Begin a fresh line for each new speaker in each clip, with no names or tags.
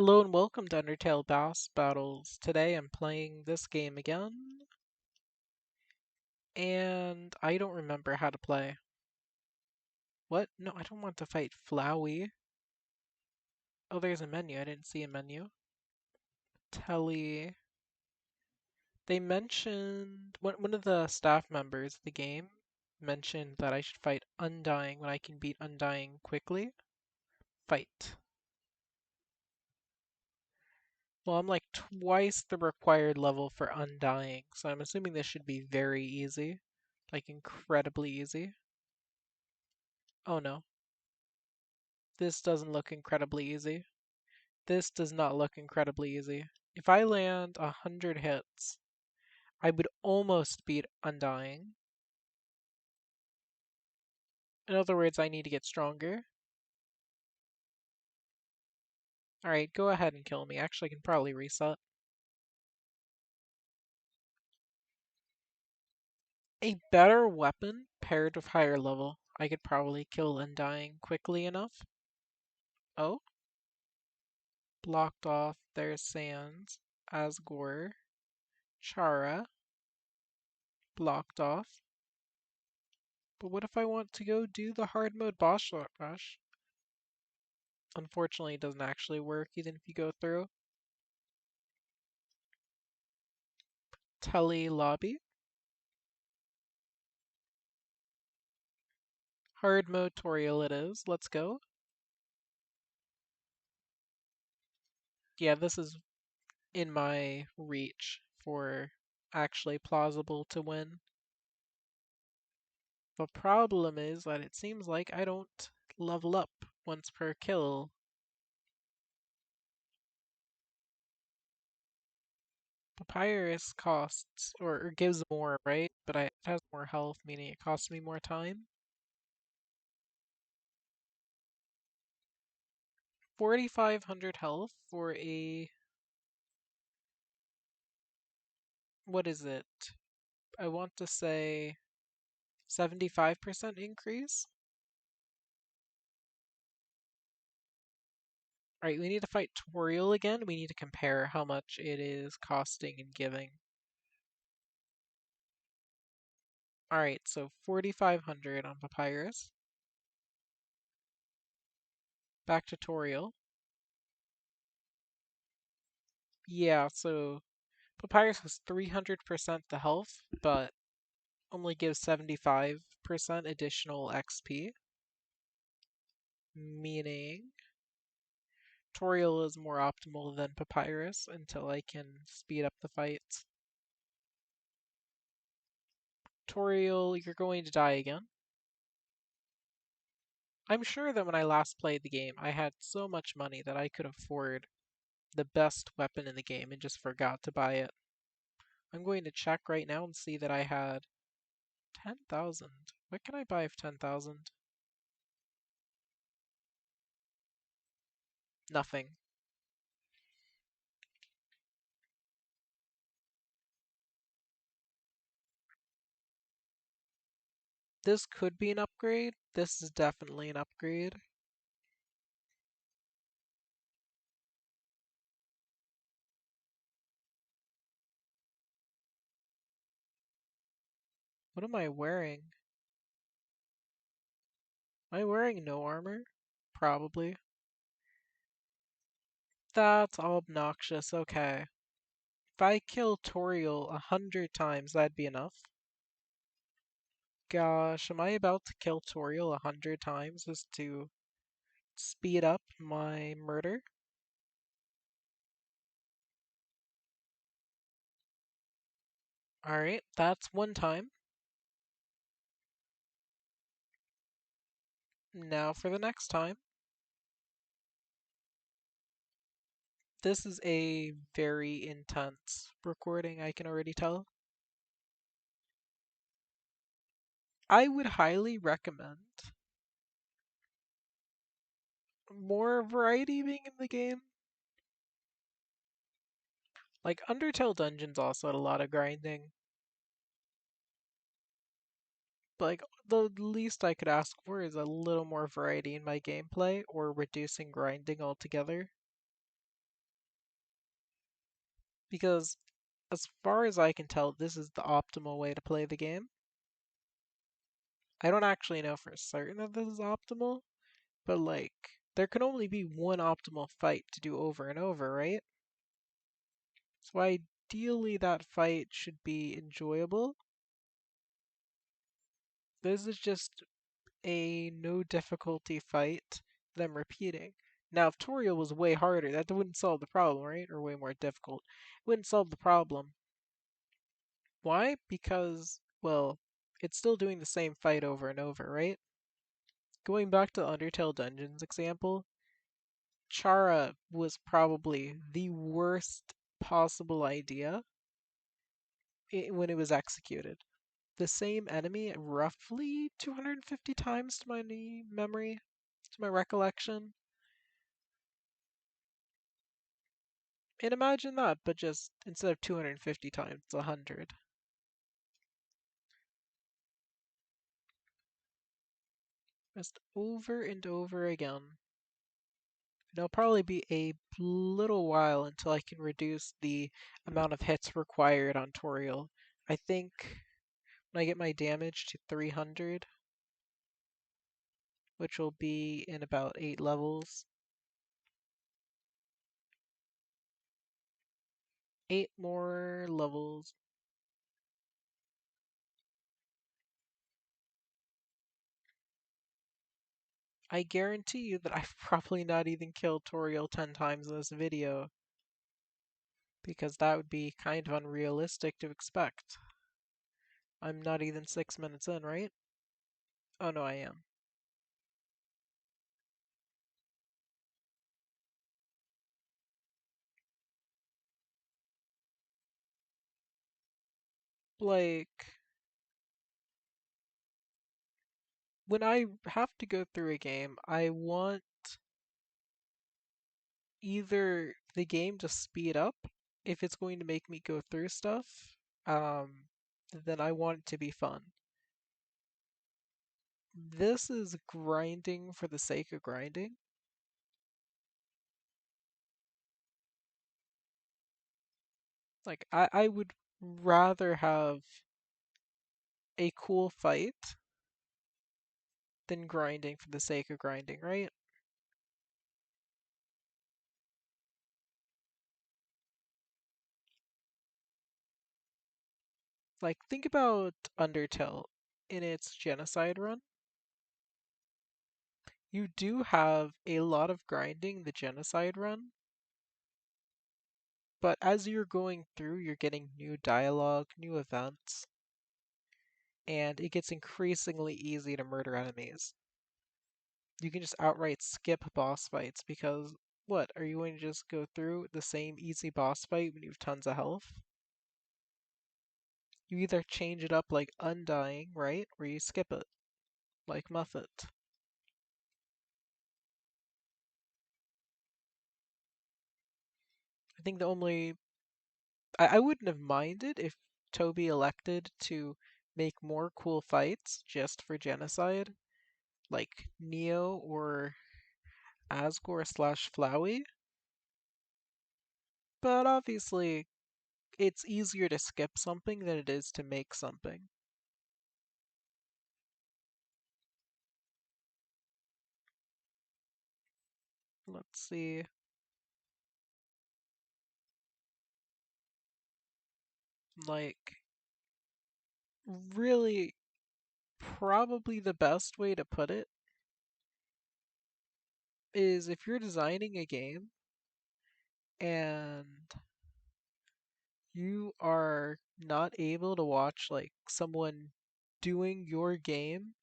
Hello and welcome to Undertale Boss Battles. Today I'm playing this game again, and I don't remember how to play. What? No, I don't want to fight Flowey. Oh, there's a menu. I didn't see a menu. Telly. They mentioned, one of the staff members of the game mentioned that I should fight Undying when I can beat Undying quickly. Fight. Well, I'm like twice the required level for Undying, so I'm assuming this should be very easy. Like incredibly easy. Oh no. This doesn't look incredibly easy. This does not look incredibly easy. If I land 100 hits, I would almost beat Undying. In other words, I need to get stronger. Alright, go ahead and kill me. Actually, I can probably reset. A better weapon paired with higher level. I could probably kill Undying quickly enough. Oh, blocked off. There's Sands. Asgore. Chara. Blocked off. But what if I want to go do the hard mode boss rush? Unfortunately, it doesn't actually work even if you go through. Telly lobby. Hard mode Toriel it is. Let's go. Yeah, this is in my reach for actually plausible to win. The problem is that it seems like I don't level up once per kill. Papyrus costs, or gives more, right? But it has more health, meaning it costs me more time. 4,500 health for a, what is it? I want to say 75% increase. Alright, we need to fight Toriel again. We need to compare how much it is costing and giving. Alright, so 4,500 on Papyrus. Back to Toriel. Yeah, so Papyrus has 300% the health, but only gives 75% additional XP. Meaning Toriel is more optimal than Papyrus until I can speed up the fights. Toriel, you're going to die again. I'm sure that when I last played the game, I had so much money that I could afford the best weapon in the game and just forgot to buy it. I'm going to check right now and see that I had 10,000. What can I buy for 10,000? Nothing. This could be an upgrade. This is definitely an upgrade. What am I wearing? Am I wearing no armor? Probably. That's obnoxious. Okay. If I kill Toriel 100 times, that'd be enough. Gosh, am I about to kill Toriel 100 times just to speed up my murder? Alright, that's one time. Now for the next time. This is a very intense recording, I can already tell. I would highly recommend more variety being in the game. Like Undertale Dungeons also had a lot of grinding. But like the least I could ask for is a little more variety in my gameplay or reducing grinding altogether. Because as far as I can tell, this is the optimal way to play the game. I don't actually know for certain if this is optimal, but like, there can only be one optimal fight to do over and over, right? So ideally, that fight should be enjoyable. This is just a no difficulty fight that I'm repeating. Now, if Toriel was way harder, that wouldn't solve the problem, right? Or way more difficult. It wouldn't solve the problem. Why? Because, well, it's still doing the same fight over and over, right? Going back to the Undertale Dungeons example, Chara was probably the worst possible idea when it was executed. The same enemy roughly 250 times to my memory, to my recollection. And imagine that, but just instead of 250 times, it's 100. Just over and over again. It'll probably be a little while until I can reduce the amount of hits required on Toriel. I think when I get my damage to 300, which will be in about 8 levels, 8 more levels. I guarantee you that I've probably not even killed Toriel 10 times in this video, because that would be kind of unrealistic to expect. I'm not even 6 minutes in, right? Oh no, I am. Like, when I have to go through a game, I want either the game to speed up if it's going to make me go through stuff, um, then I want it to be fun. This is grinding for the sake of grinding. Like, I would rather have a cool fight than grinding for the sake of grinding, right? Like, think about Undertale in its genocide run. You do have a lot of grinding the genocide run, but as you're going through, you're getting new dialogue, new events, and it gets increasingly easy to murder enemies. You can just outright skip boss fights because what? Are you going to just go through the same easy boss fight when you have tons of health? You either change it up like Undying, right? Or you skip it, like Muffet. I think the only I wouldn't have minded if Toby elected to make more cool fights just for genocide, like Neo or Asgore slash Flowey. But obviously, it's easier to skip something than it is to make something. Let's see. Like, really, probably the best way to put it is if you're designing a game and you are not able to watch like someone doing your game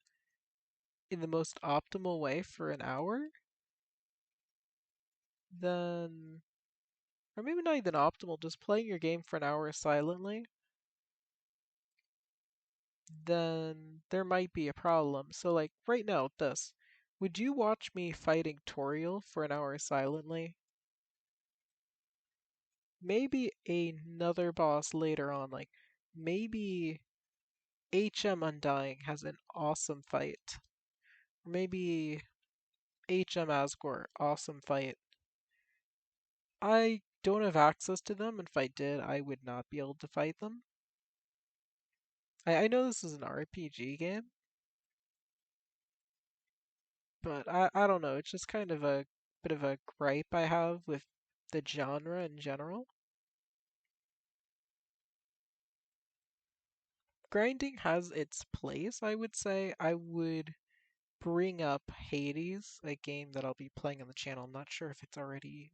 in the most optimal way for an hour, then, or maybe not even optimal, just playing your game for an hour silently, then there might be a problem. So, like, right now, this. Would you watch me fighting Toriel for an hour silently? Maybe another boss later on, like, maybe HM Undying has an awesome fight. Maybe HM Asgore, awesome fight. I don't have access to them, and if I did, I would not be able to fight them. I know this is an RPG game, but I don't know. It's just kind of a bit of a gripe I have with the genre in general. Grinding has its place, I would say. I would bring up Hades, a game that I'll be playing on the channel. I'm not sure if it's already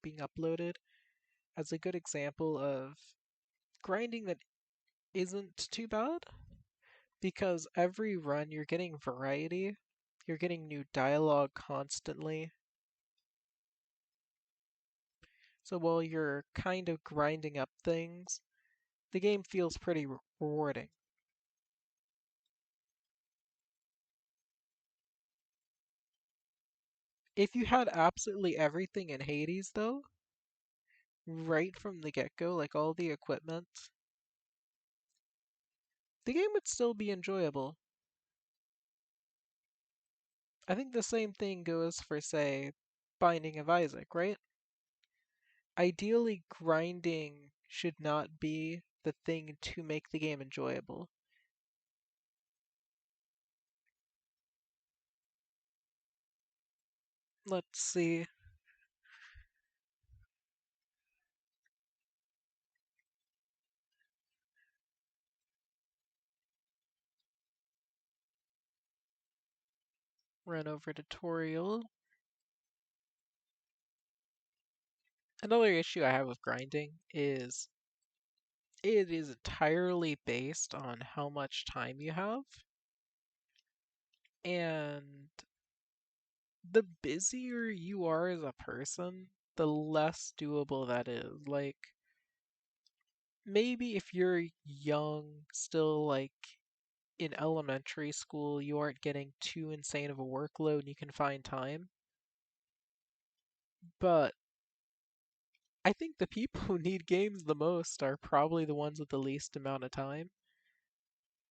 being uploaded, as a good example of grinding that isn't too bad because every run you're getting variety, you're getting new dialogue constantly. So while you're kind of grinding up things, the game feels pretty rewarding. If you had absolutely everything in Hades, though, right from the get go, like all the equipment, the game would still be enjoyable. I think the same thing goes for, say, Binding of Isaac, right? Ideally, grinding should not be the thing to make the game enjoyable. Let's see. Run over to Toriel. Another issue I have with grinding is it is entirely based on how much time you have. And the busier you are as a person, the less doable that is. Like, maybe if you're young, still like in elementary school, you aren't getting too insane of a workload and you can find time. But I think the people who need games the most are probably the ones with the least amount of time.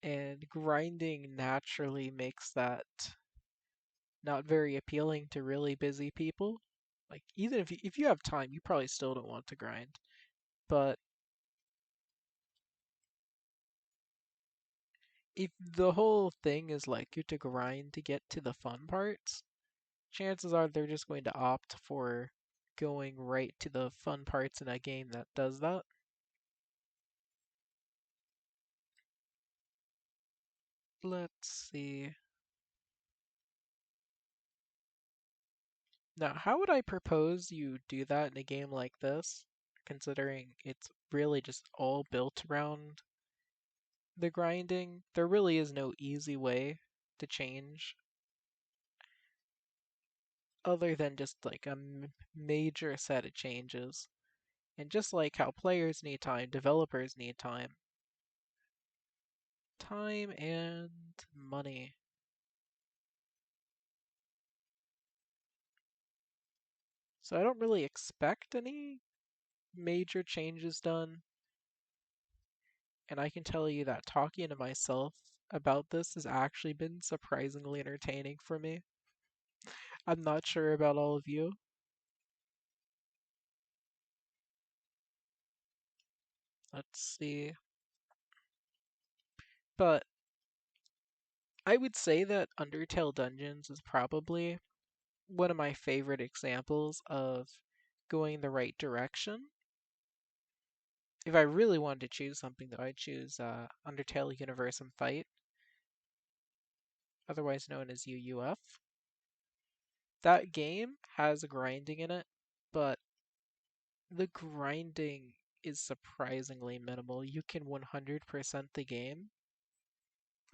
And grinding naturally makes that not very appealing to really busy people. Like even if you have time, you probably still don't want to grind. But if the whole thing is like you to grind to get to the fun parts, chances are they're just going to opt for going right to the fun parts in a game that does that. Let's see. Now, how would I propose you do that in a game like this, considering it's really just all built around the grinding? There really is no easy way to change other than just like a major set of changes. And just like how players need time, developers need time. Time and money. So I don't really expect any major changes done. And I can tell you that talking to myself about this has actually been surprisingly entertaining for me. I'm not sure about all of you. Let's see. But I would say that Undertale Dungeons is probably one of my favorite examples of going the right direction. If I really wanted to choose something, though, I'd choose Undertale Universe and Fight, otherwise known as UUF. That game has grinding in it, but the grinding is surprisingly minimal. You can 100% the game,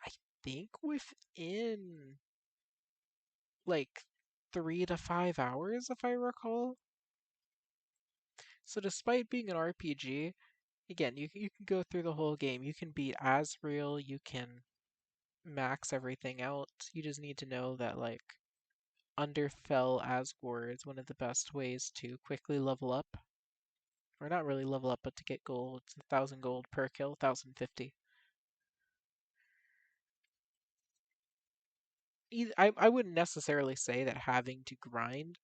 I think, within like 3 to 5 hours, if I recall. So, despite being an RPG, again, you can go through the whole game. You can beat Asriel, you can max everything out. You just need to know that, like, Underfell Asgore is one of the best ways to quickly level up. Or not really level up, but to get gold. It's 1,000 gold per kill, 1,050. I wouldn't necessarily say that having to grind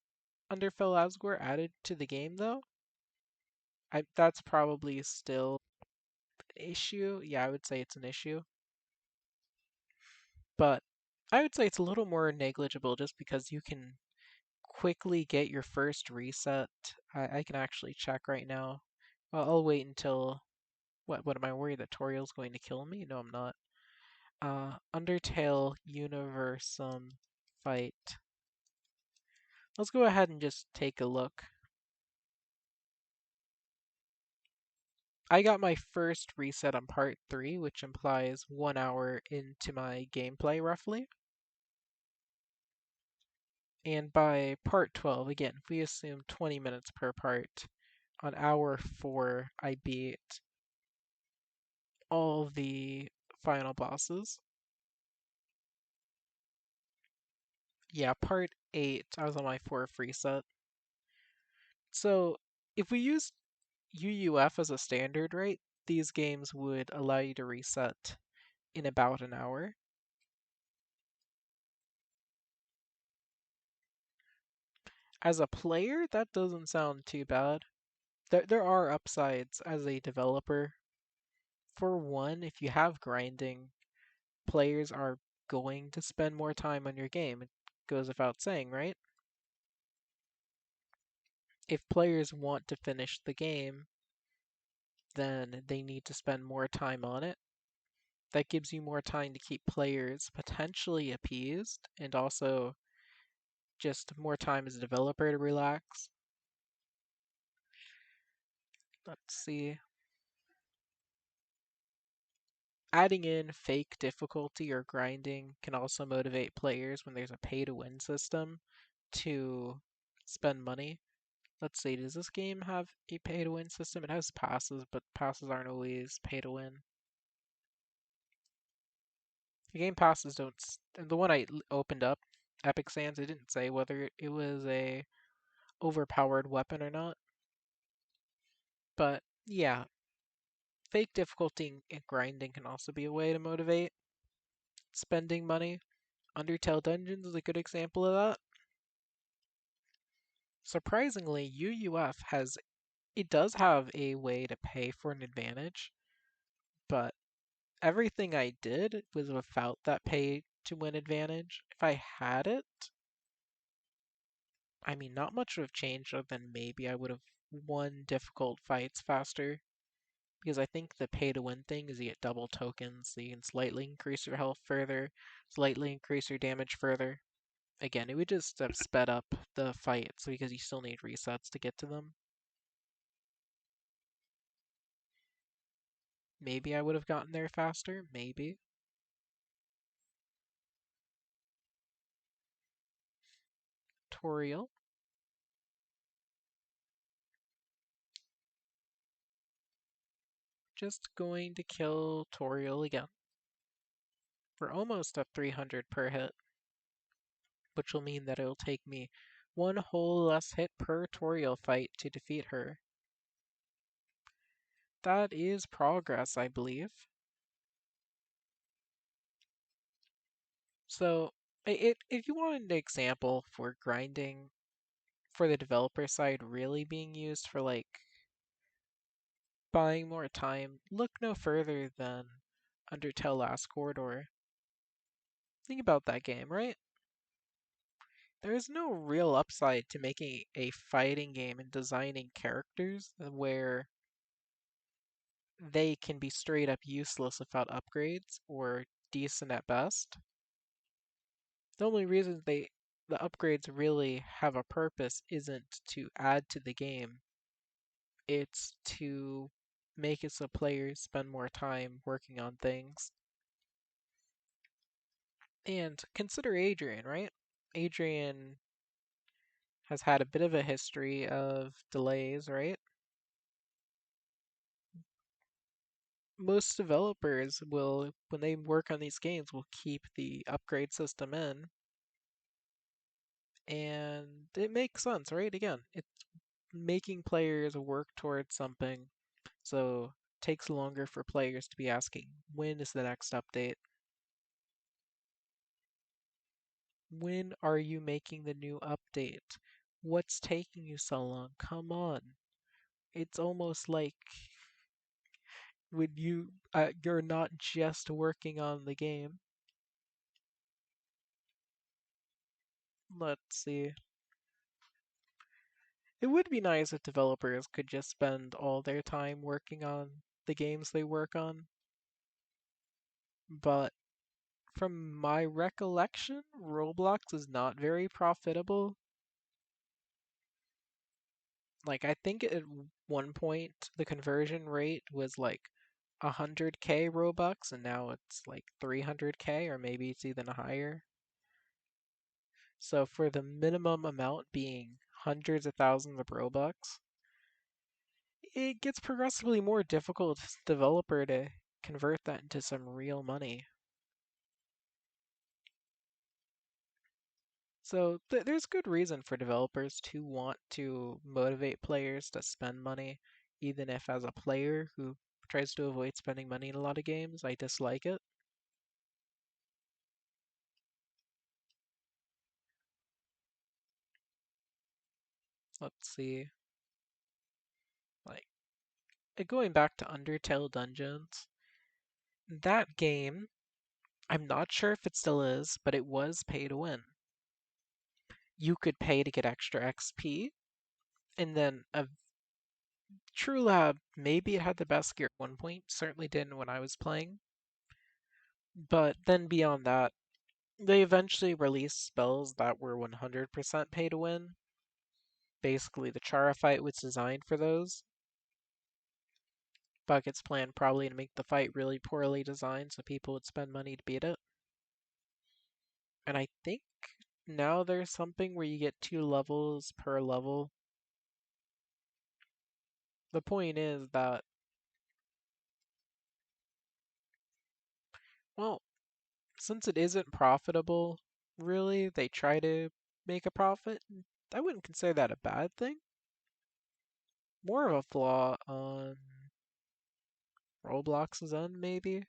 Underfell Asgore added to the game, though. That's probably still an issue. Yeah, I would say it's an issue, but I would say it's a little more negligible just because you can quickly get your first reset. I can actually check right now. I'll wait until what am I worried that Toriel's going to kill me? No, I'm not. Undertale Universum fight. Let's go ahead and just take a look. I got my first reset on part 3, which implies 1 hour into my gameplay roughly. And by part 12, again, if we assume 20 minutes per part, on hour 4, I beat all the final bosses. Yeah, part 8, I was on my 4th reset. So if we use UUF as a standard, right, these games would allow you to reset in about an hour. As a player, that doesn't sound too bad. There are upsides as a developer. For one, if you have grinding, players are going to spend more time on your game. It goes without saying, right? If players want to finish the game, then they need to spend more time on it. That gives you more time to keep players potentially appeased and also just more time as a developer to relax. Let's see. Adding in fake difficulty or grinding can also motivate players when there's a pay to win system to spend money. Let's see, does this game have a pay to win system? It has passes, but passes aren't always pay to win. The game passes don't. And the one I opened up, Epic Sands, it didn't say whether it was a overpowered weapon or not. But yeah, fake difficulty and grinding can also be a way to motivate spending money. Undertale Dungeons is a good example of that. Surprisingly, UUF has it does have a way to pay for an advantage, but everything I did was without that pay to win advantage. If I had it, I mean, not much would have changed other than maybe I would have won difficult fights faster. Because I think the pay to win thing is you get double tokens, so you can slightly increase your health further, slightly increase your damage further. Again, it would just have sped up the fights because you still need resets to get to them. Maybe I would have gotten there faster, maybe. Toriel. Just going to kill Toriel again. We're almost at 300 per hit, which will mean that it'll take me one whole less hit per Toriel fight to defeat her. That is progress, I believe. So, if you want an example for grinding for the developer side really being used for like buying more time, look no further than Undertale Last Corridor. Think about that game, right? There is no real upside to making a fighting game and designing characters where they can be straight up useless without upgrades or decent at best. The only reason the upgrades really have a purpose isn't to add to the game. It's to make it so players spend more time working on things. And consider Adrian, right? Adrian has had a bit of a history of delays, right? Most developers will, when they work on these games, will keep the upgrade system in. And it makes sense, right? Again, it's making players work towards something. So it takes longer for players to be asking, when is the next update? When are you making the new update? What's taking you so long? Come on. It's almost like when you're not just working on the game. Let's see. It would be nice if developers could just spend all their time working on the games they work on, but from my recollection, Roblox is not very profitable. Like, I think at one point the conversion rate was like 100k Robux, and now it's like 300k, or maybe it's even higher. So for the minimum amount being hundreds of thousands of Robux, it gets progressively more difficult as a developer to convert that into some real money. So there's good reason for developers to want to motivate players to spend money, even if as a player who tries to avoid spending money in a lot of games, I dislike it. Let's see, like going back to Undertale Dungeons, that game, I'm not sure if it still is, but it was pay to win. You could pay to get extra XP, and then a True Lab, maybe it had the best gear at one point, certainly didn't when I was playing. But then beyond that, they eventually released spells that were 100% pay to win. Basically, the Chara fight was designed for those. Bucket's plan probably to make the fight really poorly designed so people would spend money to beat it. And I think now there's something where you get 2 levels per level. The point is that, well, since it isn't profitable, really, they try to make a profit. I wouldn't consider that a bad thing. More of a flaw on Roblox's end, maybe.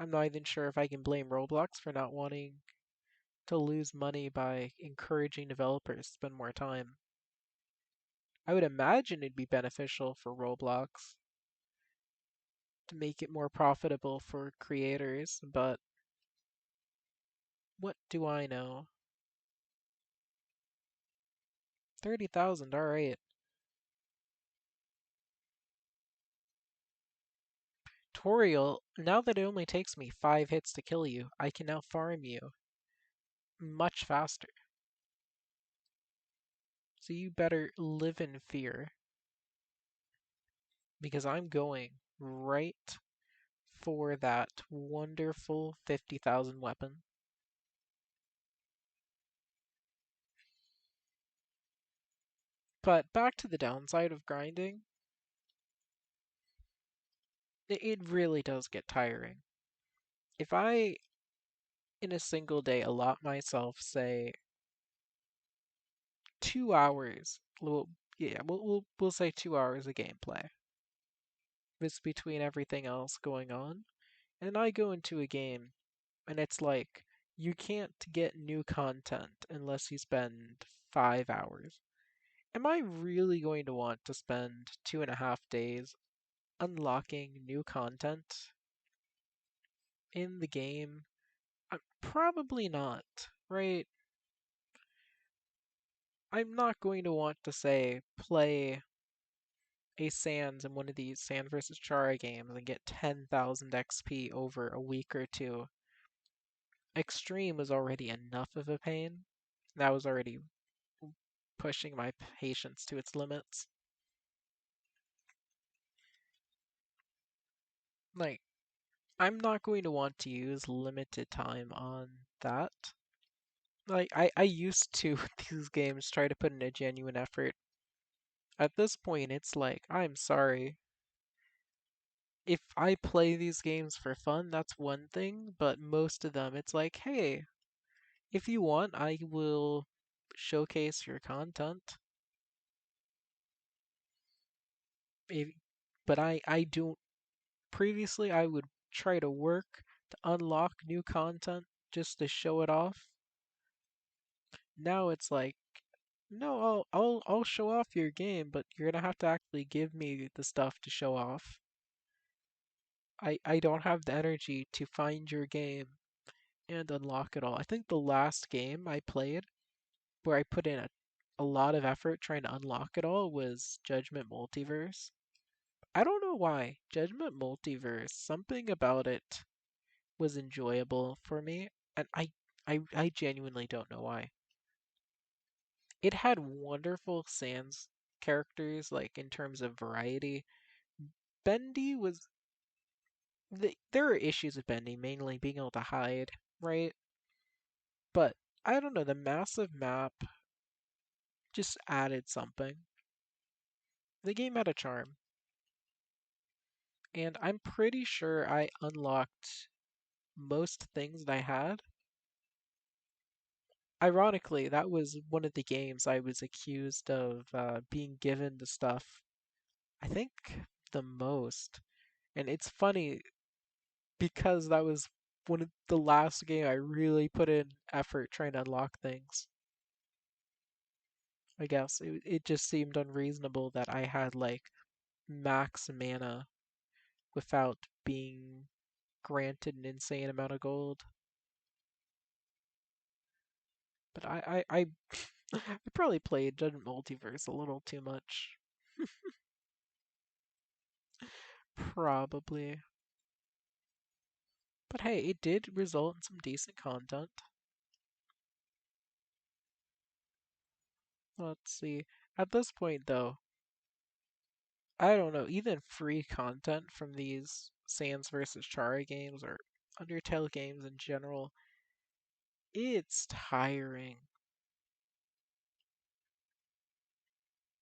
I'm not even sure if I can blame Roblox for not wanting to lose money by encouraging developers to spend more time. I would imagine it'd be beneficial for Roblox to make it more profitable for creators, but what do I know? 30,000, alright. Toriel, now that it only takes me 5 hits to kill you, I can now farm you much faster. So you better live in fear, because I'm going right for that wonderful 50,000 weapon. But back to the downside of grinding, it really does get tiring. If I, in a single day, allot myself, say, 2 hours, well, yeah, we'll say 2 hours of gameplay. This between everything else going on, and I go into a game, and it's like you can't get new content unless you spend 5 hours. Am I really going to want to spend 2.5 days unlocking new content in the game? Probably not, right? I'm not going to want to say play a Sans in one of these Sans versus Chara games and get 10,000 XP over a week or two. Extreme was already enough of a pain. That was already pushing my patience to its limits. Like, I'm not going to want to use limited time on that. Like, I used to, with these games, try to put in a genuine effort. At this point, it's like, I'm sorry. If I play these games for fun, that's one thing, but most of them, it's like, hey, if you want, I will showcase your content. If, but I don't. Previously, I would try to work to unlock new content just to show it off. Now it's like, No, I'll show off your game, but you're gonna have to actually give me the stuff to show off. I don't have the energy to find your game and unlock it all. I think the last game I played where I put in a lot of effort trying to unlock it all was Judgment Multiverse. I don't know why. Judgment Multiverse, something about it was enjoyable for me, and I genuinely don't know why. It had wonderful Sans characters, like in terms of variety. Bendy was there are issues with Bendy, mainly being able to hide, right? But I don't know, the massive map just added something. The game had a charm, and I'm pretty sure I unlocked most things that I had. Ironically, that was one of the games I was accused of being given the stuff, I think, the most. And it's funny because that was one of the last game I really put in effort trying to unlock things. I guess it just seemed unreasonable that I had like max mana without being granted an insane amount of gold. But I probably played Judgment Multiverse a little too much. Probably. But hey, it did result in some decent content. Let's see. At this point, though, I don't know, even free content from these Sans versus Chara games or Undertale games in general, it's tiring.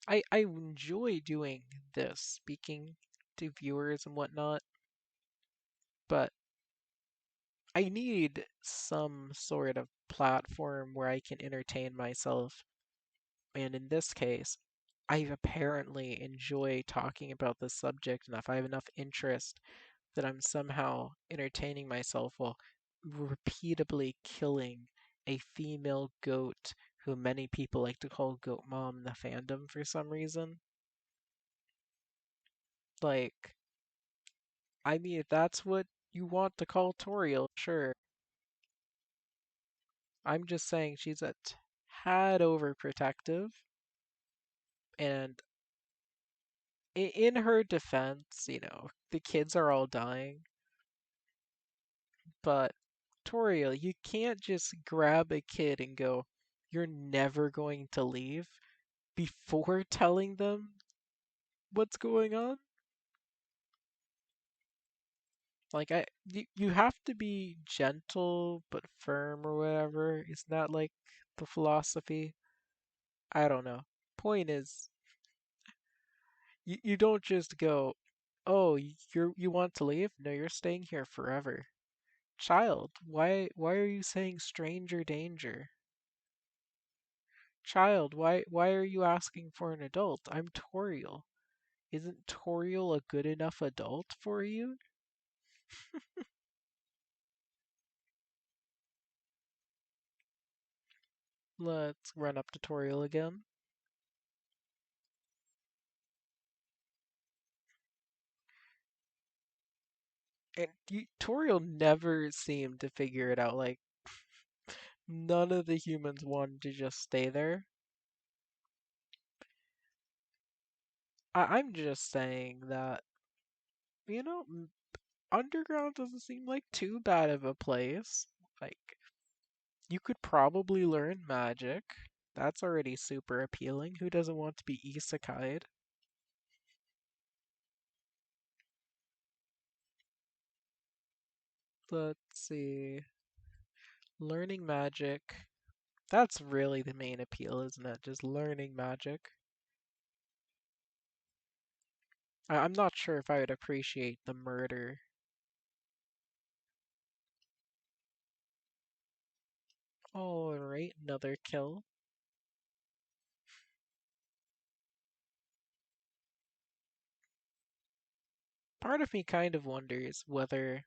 I enjoy doing this, speaking to viewers and whatnot, but I need some sort of platform where I can entertain myself. And in this case, I apparently enjoy talking about this subject enough. I have enough interest that I'm somehow entertaining myself while repeatedly killing a female goat who many people like to call Goat Mom in the fandom for some reason. Like, I mean, if that's what you want to call Toriel, sure. I'm just saying she's a tad overprotective, and in her defense, the kids are all dying, but Toriel, you can't just grab a kid and go, "You're never going to leave," before telling them what's going on. Like you have to be gentle but firm or whatever. Isn't that like the philosophy? I don't know. Point is, you don't just go, "Oh, you want to leave? No, you're staying here forever." Child, why are you saying stranger danger? Child, why are you asking for an adult? I'm Toriel. Isn't Toriel a good enough adult for you? Let's run up tutorial again. And Toriel never seemed to figure it out. Like, none of the humans wanted to just stay there. I'm just saying that, you know, Underground doesn't seem like too bad of a place. Like, you could probably learn magic. That's already super appealing. Who doesn't want to be isekai'd? Let's see. Learning magic. That's really the main appeal, isn't it? Just learning magic. I'm not sure if I would appreciate the murder. Alright, another kill. Part of me kind of wonders whether,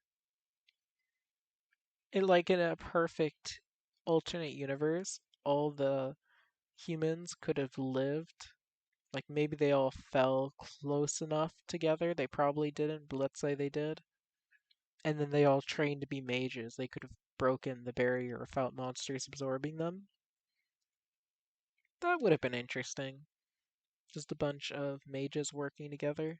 in a perfect alternate universe, all the humans could have lived. Like maybe they all fell close enough together. They probably didn't, but let's say they did. And then they all trained to be mages. They could have broken the barrier without monsters absorbing them. That would have been interesting. Just a bunch of mages working together.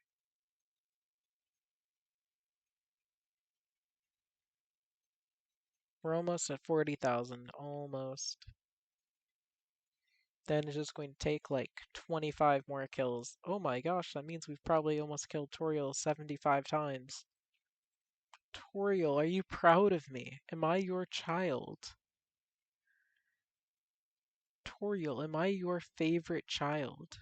We're almost at 40,000. Almost. Then it's just going to take like 25 more kills. Oh my gosh, that means we've probably almost killed Toriel 75 times. Toriel, are you proud of me? Am I your child? Toriel, am I your favorite child?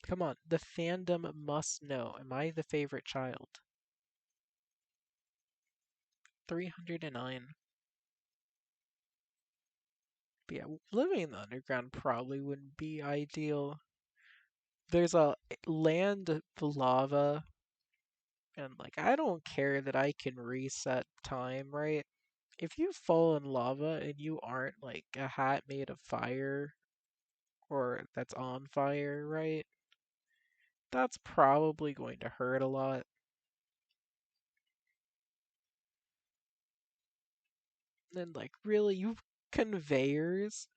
Come on, the fandom must know. Am I the favorite child? 309. But yeah, living in the underground probably wouldn't be ideal. There's a land of lava, and like I don't care that I can reset time, right? If you fall in lava and you aren't like a hat made of fire or that's on fire, right? That's probably going to hurt a lot. And like really, you conveyors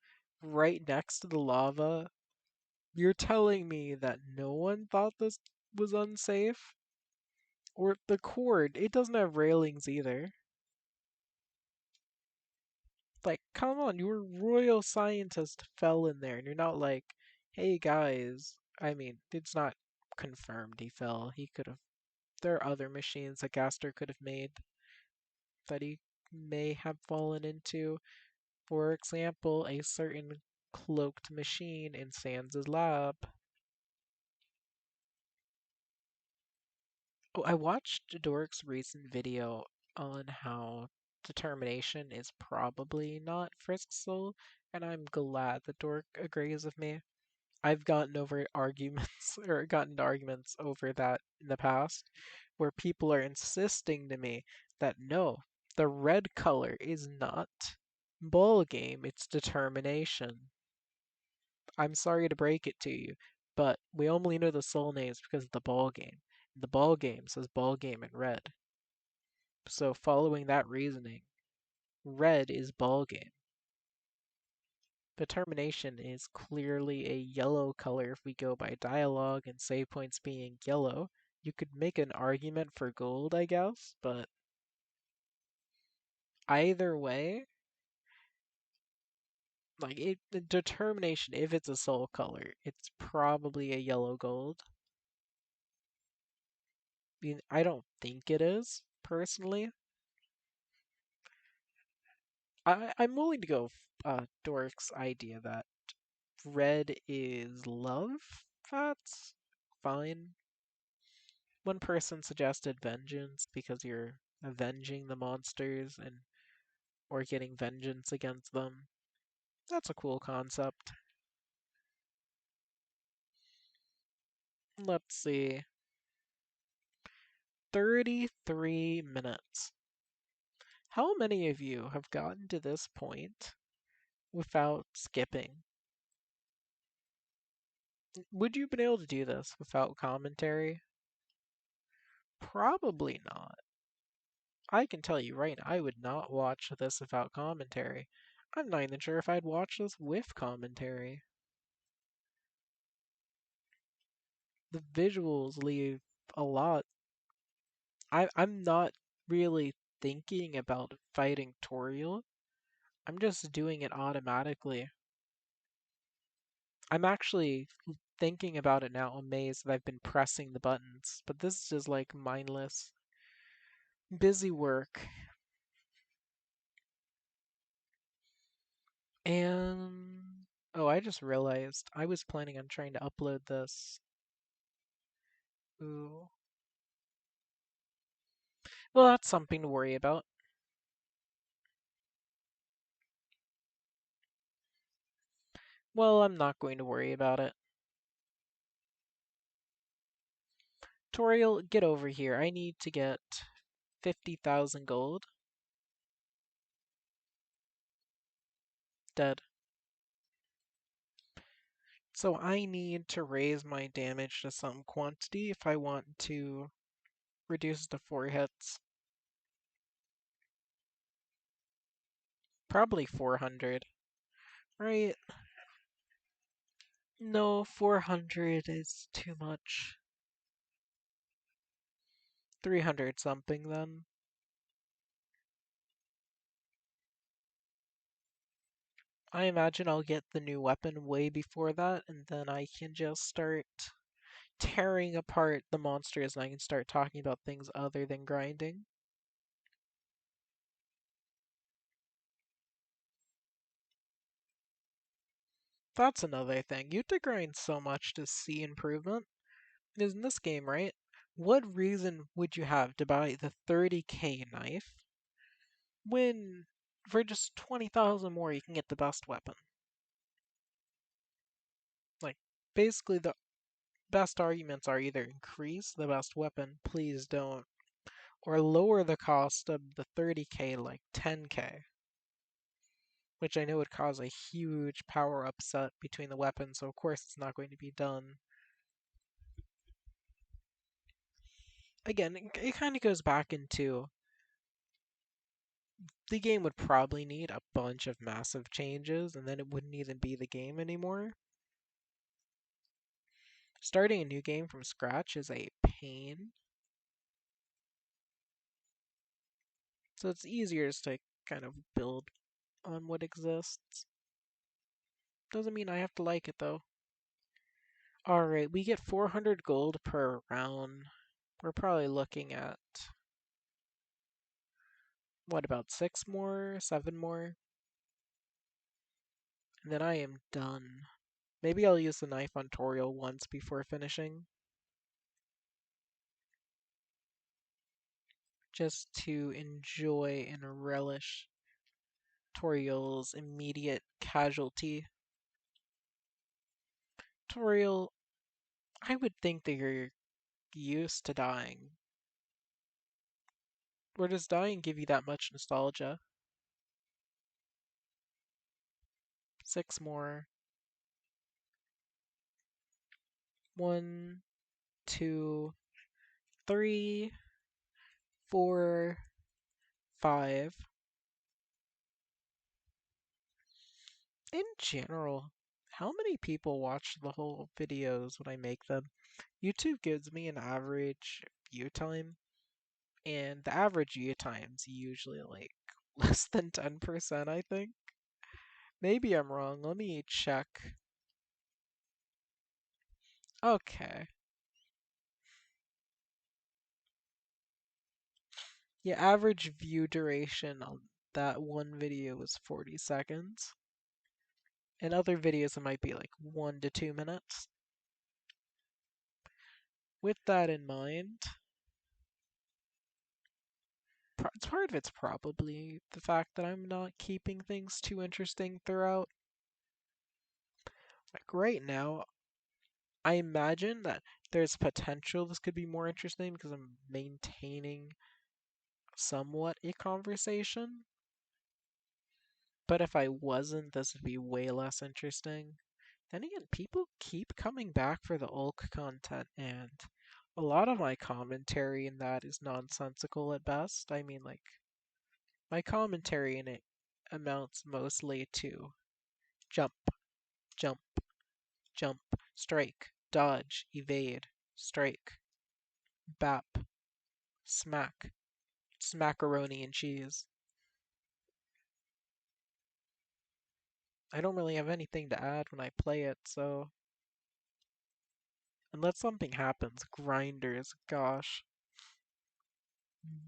right next to the lava. You're telling me that no one thought this was unsafe? Or the cord, it doesn't have railings either. Like, come on, your royal scientist fell in there, and you're not like, hey guys. I mean, it's not confirmed he fell. He could have. There are other machines that Gaster could have made that he may have fallen into. For example, a certain cloaked machine in Sans' lab. Oh, I watched Dork's recent video on how determination is probably not Frisk's soul, and I'm glad that Dork agrees with me. I've gotten over arguments or gotten into arguments over that in the past where people are insisting to me that no, the red color is not ball game, it's determination. I'm sorry to break it to you, but we only know the soul names because of the ball game. The ball game says ball game in red. So following that reasoning, red is ball game. Determination is clearly a yellow color if we go by dialogue and save points being yellow. You could make an argument for gold, I guess, but either way, like the determination, if it's a soul color, it's probably a yellow gold. I mean, I don't think it is, personally. I'm willing to go Doric's idea that red is love. That's fine. One person suggested vengeance because you're avenging the monsters and or getting vengeance against them. That's a cool concept. Let's see. 33 minutes. How many of you have gotten to this point without skipping? Would you have been able to do this without commentary? Probably not. I can tell you right now, I would not watch this without commentary. I'm not even sure if I'd watch this with commentary. The visuals leave a lot. I'm not really thinking about fighting Toriel. I'm just doing it automatically. I'm actually thinking about it now, amazed that I've been pressing the buttons, but this is just like mindless, busy work. And oh, I just realized I was planning on trying to upload this. Ooh. Well, that's something to worry about. Well, I'm not going to worry about it. Toriel, get over here. I need to get 50,000 gold. Dead. So I need to raise my damage to some quantity if I want to reduce it to 4 hits. Probably 400, right? No, 400 is too much. 300 something then. I imagine I'll get the new weapon way before that, and then I can just start tearing apart the monsters and I can start talking about things other than grinding. That's another thing. You have to grind so much to see improvement. Because in this game, right? What reason would you have to buy the 30k knife when for just 20,000 more you can get the best weapon? Like, basically, the best arguments are either increase the best weapon, please don't, or lower the cost of the 30k like 10k, which I know would cause a huge power upset between the weapons, so of course it's not going to be done. Again, it kind of goes back into the game would probably need a bunch of massive changes, and then it wouldn't even be the game anymore. Starting a new game from scratch is a pain, so it's easier just to kind of build on what exists. Doesn't mean I have to like it though. Alright, we get 400 gold per round. We're probably looking at, what, about 6 more? 7 more? And then I am done. Maybe I'll use the knife on Toriel once before finishing, just to enjoy and relish Toriel's immediate casualty. Toriel, I would think that you're used to dying. Or does dying give you that much nostalgia? 6 more. 1, 2, 3, 4, 5. In general, how many people watch the whole videos when I make them? YouTube gives me an average view time, and the average view time's usually like less than 10%, I think. Maybe I'm wrong. Let me check. Okay. Yeah, average view duration on that one video was 40 seconds. In other videos, it might be like 1 to 2 minutes. With that in mind, part of it's probably the fact that I'm not keeping things too interesting throughout. Like right now, I imagine that there's potential this could be more interesting because I'm maintaining somewhat a conversation. But if I wasn't, this would be way less interesting. Then again, people keep coming back for the Ulk content, and a lot of my commentary in that is nonsensical at best. I mean, like, my commentary in it amounts mostly to jump, jump, jump, strike, dodge, evade, strike, bap, smack, smackaroni and cheese. I don't really have anything to add when I play it, so unless something happens, grinders, gosh,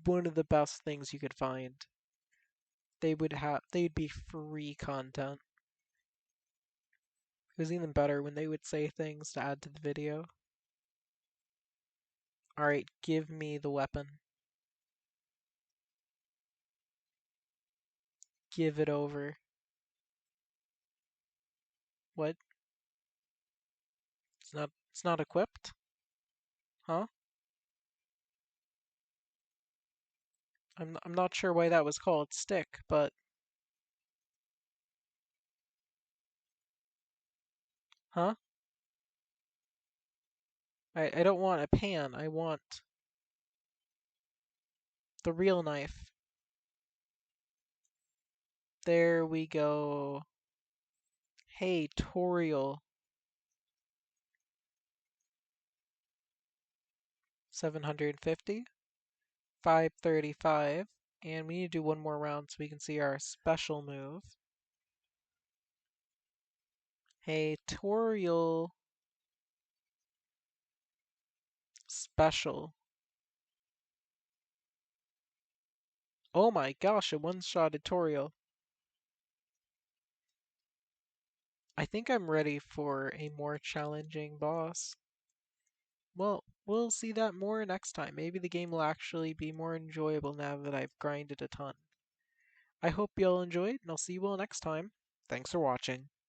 one of the best things you could find. They'd be free content. It was even better when they would say things to add to the video. Alright, give me the weapon. Give it over. What? It's not equipped? Huh? I'm not sure why that was called stick, but huh? I don't want a pan. I want the real knife. There we go. Hey, Toriel. 750. 535. And we need to do one more round so we can see our special move. Hey, Toriel. Special. Oh my gosh, it one-shotted Toriel. I think I'm ready for a more challenging boss. Well, we'll see that more next time. Maybe the game will actually be more enjoyable now that I've grinded a ton. I hope you all enjoyed, and I'll see you all next time. Thanks for watching.